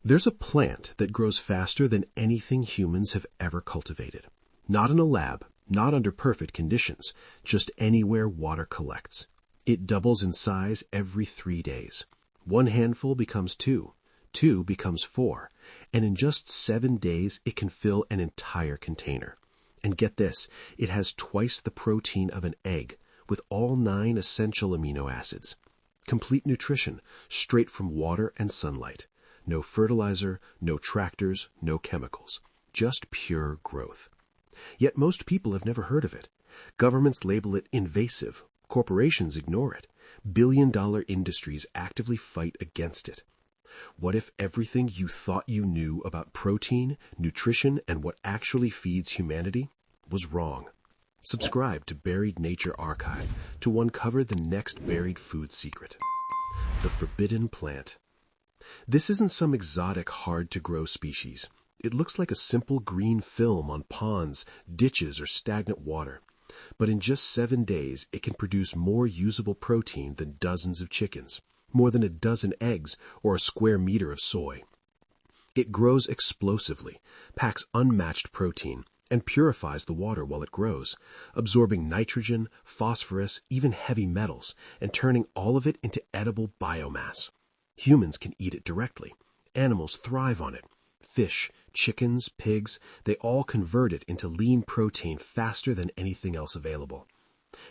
There's a plant that grows faster than anything humans have ever cultivated. Not in a lab, not under perfect conditions, just anywhere water collects. It doubles in size every 3 days. One handful becomes two, two becomes four, and in just 7 days it can fill an entire container. And get this, it has twice the protein of an egg, with all 9 essential amino acids. Complete nutrition, straight from water and sunlight. No fertilizer, no tractors, no chemicals. Just pure growth. Yet most people have never heard of it. Governments label it invasive. Corporations ignore it. Billion-dollar industries actively fight against it. What if everything you thought you knew about protein, nutrition, and what actually feeds humanity was wrong? Subscribe to Buried Nature Archive to uncover the next buried food secret. The forbidden plant. This isn't some exotic, hard-to-grow species. It looks like a simple green film on ponds, ditches, or stagnant water. But in just 7 days, it can produce more usable protein than dozens of chickens, more than a dozen eggs, or a square meter of soy. It grows explosively, packs unmatched protein, and purifies the water while it grows, absorbing nitrogen, phosphorus, even heavy metals, and turning all of it into edible biomass. Humans can eat it directly. Animals thrive on it. Fish, chickens, pigs, they all convert it into lean protein faster than anything else available.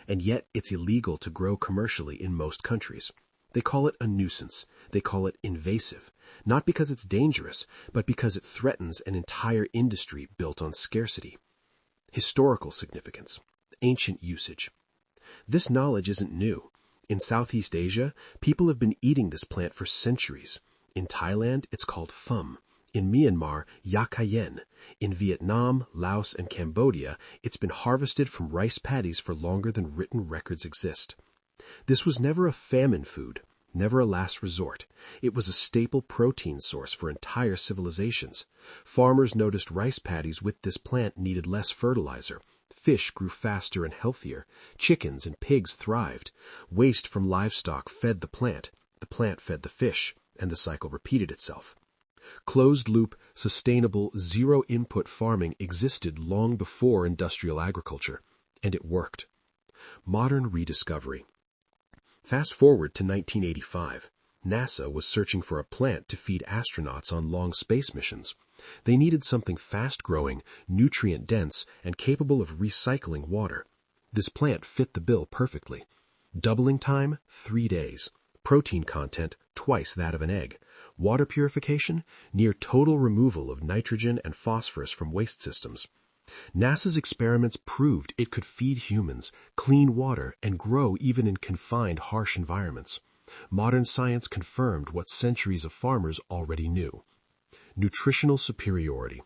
And yet it's illegal to grow commercially in most countries. They call it a nuisance. They call it invasive, not because it's dangerous, but because it threatens an entire industry built on scarcity. Historical significance. Ancient usage. This knowledge isn't new. In Southeast Asia, people have been eating this plant for centuries. In Thailand, it's called phum. In Myanmar, yakayen. In Vietnam, Laos, and Cambodia, it's been harvested from rice paddies for longer than written records exist. This was never a famine food, never a last resort. It was a staple protein source for entire civilizations. Farmers noticed rice paddies with this plant needed less fertilizer. Fish grew faster and healthier. Chickens and pigs thrived. Waste from livestock fed the plant fed the fish, and the cycle repeated itself. Closed-loop, sustainable, zero-input farming existed long before industrial agriculture, and it worked. Modern rediscovery. Fast forward to 1985. NASA was searching for a plant to feed astronauts on long space missions. They needed something fast-growing, nutrient-dense, and capable of recycling water. This plant fit the bill perfectly. Doubling time, 3 days. Protein content, twice that of an egg. Water purification, near total removal of nitrogen and phosphorus from waste systems. NASA's experiments proved it could feed humans, clean water, and grow even in confined, harsh environments. Modern science confirmed what centuries of farmers already knew. Nutritional superiority.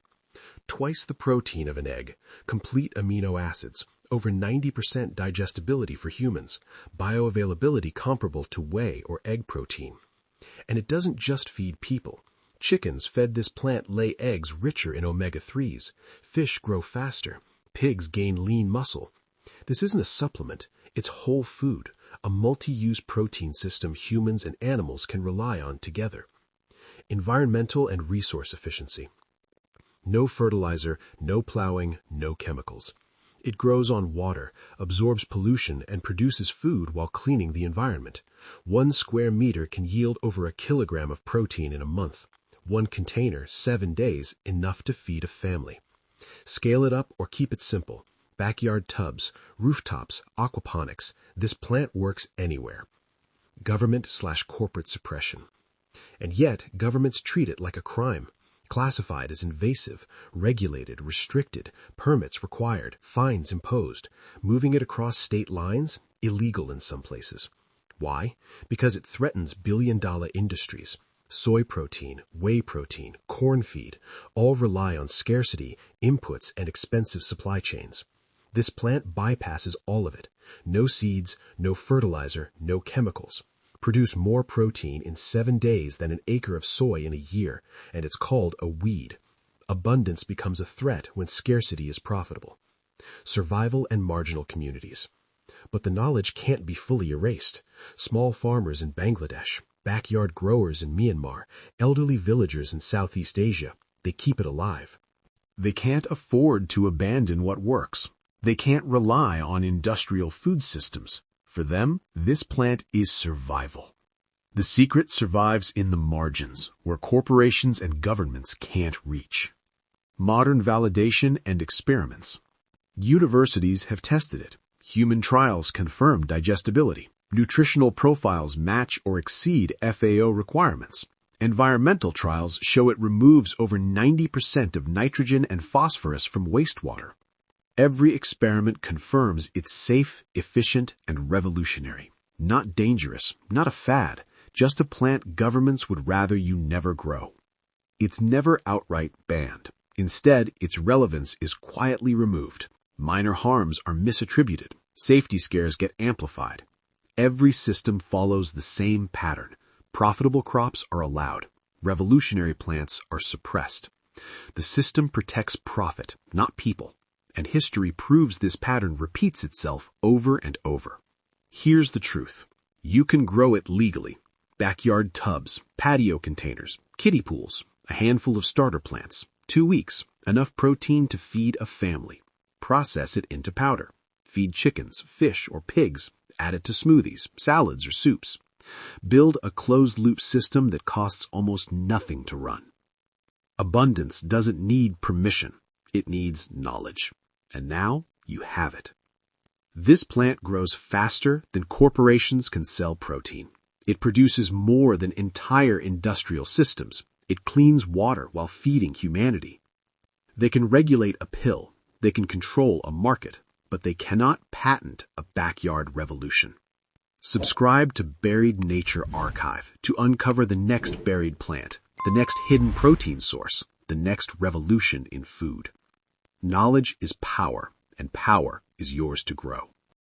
Twice the protein of an egg, complete amino acids, over 90% digestibility for humans, bioavailability comparable to whey or egg protein. And it doesn't just feed people. Chickens fed this plant lay eggs richer in omega-3s. Fish grow faster. Pigs gain lean muscle. This isn't a supplement. It's whole food, a multi-use protein system humans and animals can rely on together. Environmental and resource efficiency. No fertilizer, no plowing, no chemicals. It grows on water, absorbs pollution, and produces food while cleaning the environment. 1 square meter can yield over 1 kilogram of protein in a month. 1 container, 7 days, enough to feed a family. Scale it up or keep it simple. Backyard tubs, rooftops, aquaponics. This plant works anywhere. Government/corporate suppression. And yet, governments treat it like a crime. Classified as invasive, regulated, restricted, permits required, fines imposed. Moving it across state lines, illegal in some places. Why? Because it threatens billion-dollar industries. Soy protein, whey protein, corn feed, all rely on scarcity, inputs, and expensive supply chains. This plant bypasses all of it. No seeds, no fertilizer, no chemicals. Produce more protein in 7 days than an acre of soy in a year, and it's called a weed. Abundance becomes a threat when scarcity is profitable. Survival and marginal communities. But the knowledge can't be fully erased. Small farmers in Bangladesh, Backyard growers in Myanmar, elderly villagers in Southeast Asia, they keep it alive. They can't afford to abandon what works. They can't rely on industrial food systems. For them, this plant is survival. The secret survives in the margins, where corporations and governments can't reach. Modern validation and experiments. Universities have tested it. Human trials confirm digestibility. Nutritional profiles match or exceed FAO requirements. Environmental trials show it removes over 90% of nitrogen and phosphorus from wastewater. Every experiment confirms it's safe, efficient, and revolutionary. Not dangerous, not a fad, just a plant governments would rather you never grow. It's never outright banned. Instead, its relevance is quietly removed. Minor harms are misattributed. Safety scares get amplified. Every system follows the same pattern. Profitable crops are allowed. Revolutionary plants are suppressed. The system protects profit, not people. And history proves this pattern repeats itself over and over. Here's the truth. You can grow it legally. Backyard tubs, patio containers, kiddie pools, a handful of starter plants. 2 weeks, enough protein to feed a family. Process it into powder. Feed chickens, fish, or pigs. Add it to smoothies, salads, or soups. Build a closed-loop system that costs almost nothing to run. Abundance doesn't need permission. It needs knowledge. And now you have it. This plant grows faster than corporations can sell protein. It produces more than entire industrial systems. It cleans water while feeding humanity. They can regulate a pill. They can control a market. But they cannot patent a backyard revolution. Subscribe to Buried Nature Archive to uncover the next buried plant, the next hidden protein source, the next revolution in food. Knowledge is power, and power is yours to grow.